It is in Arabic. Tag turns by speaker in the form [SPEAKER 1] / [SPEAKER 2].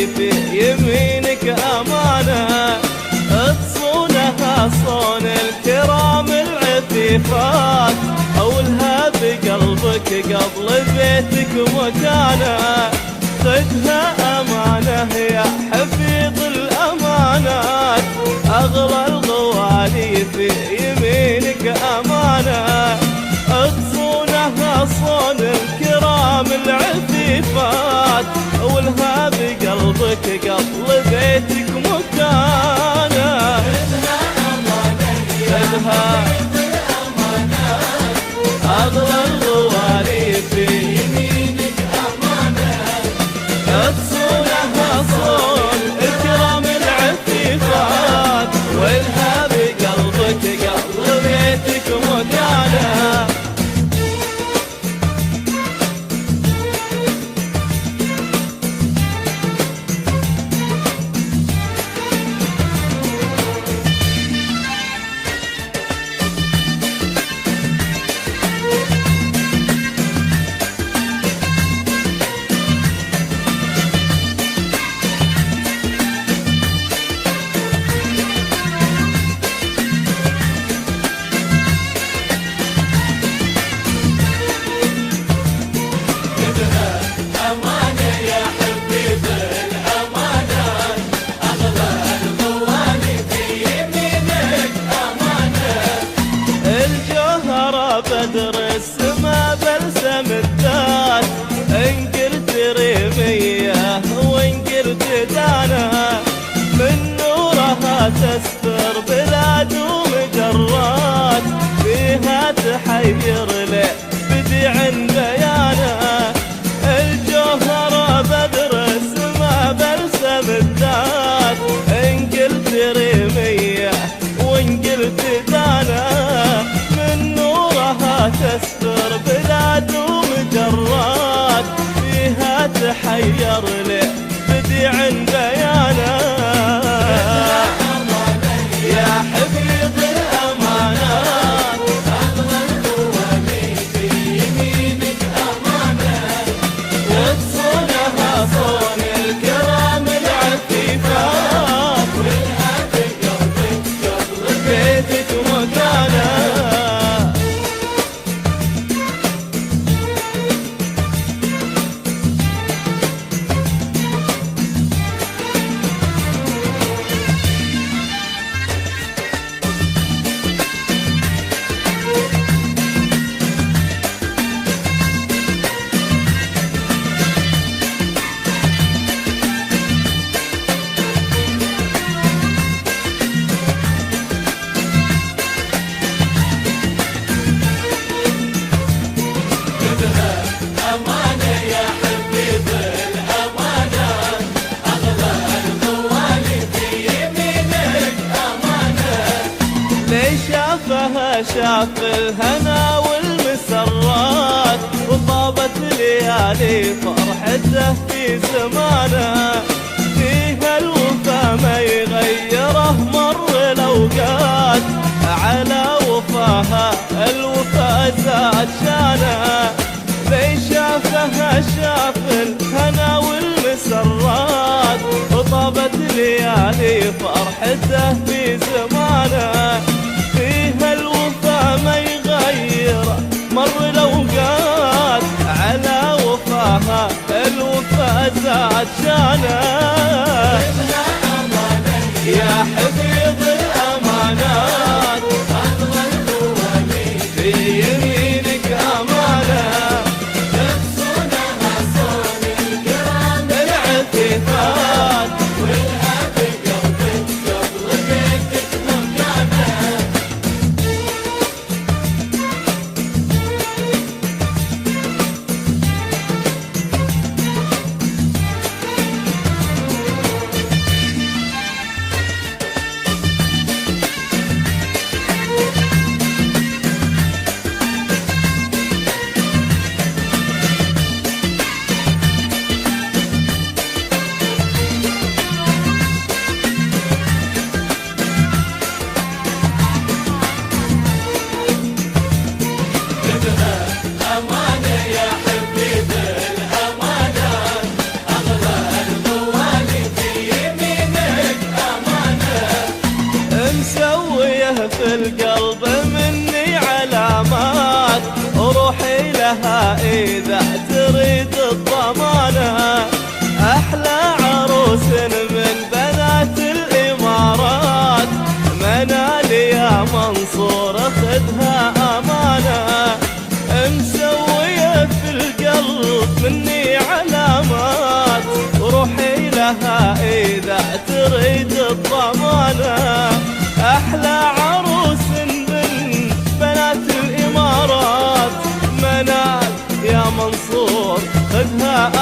[SPEAKER 1] الغوالي في يمينك أمانة، تصونها صون الكرام العفيفات، أولها بقلبك قبل بيتك مكانة، خذها أمانة يا حفيظ الأمانات، أغلى الغوالي في يمينك أمانة، تصونها صون الكرام العفيفات، أولها بقلبك قبل بيتك مكانة، خذها أغلى الغوالي في يمينك أمانة، تصونها صون الكرام العفيفات، والها بقلبك قبل بيتك مكانة. بدر السما بلسم الذات، إن قلت ريمية وإن قلت دانا، من نورها تستر بلاد ومجرات، فيها تحير لي بديع بيانا، الجوهرة بدر السما بلسم الذات، إن قلت ريمية وإن قلت دانا، من نورها تستر بلاد ومجرات، فيها تحير لي بديع بيانا، يا حفيظ الأمانات، أغلى الغوالي في يمينك أمانة، وتصونها صون الكرام العفيفات، والها بقلبك قبل بيتك مكانة. شافها شاف الهنا والمسرات، وطابت ليالي فرحته في زمانه، فيها الوفا ما يغيره مر الأوقات، على وفاها الوفا زاد شانه، لي شافها شاف الهنا والمسرات، وطابت ليالي فرحته في زمانه، فيها الوفا ما يغير مر الأوقات، على وفاها الوفا زاد شانه، يا حفيظ الأمانات، أغلى الغوالي في يمينك أمانة، تصونها صون الكرام العفيفات، والها بقلبك قبل بيتك مكانة. تريد الضمانة. أحلى عروس من بنات الإمارات، منال يا منصور خذها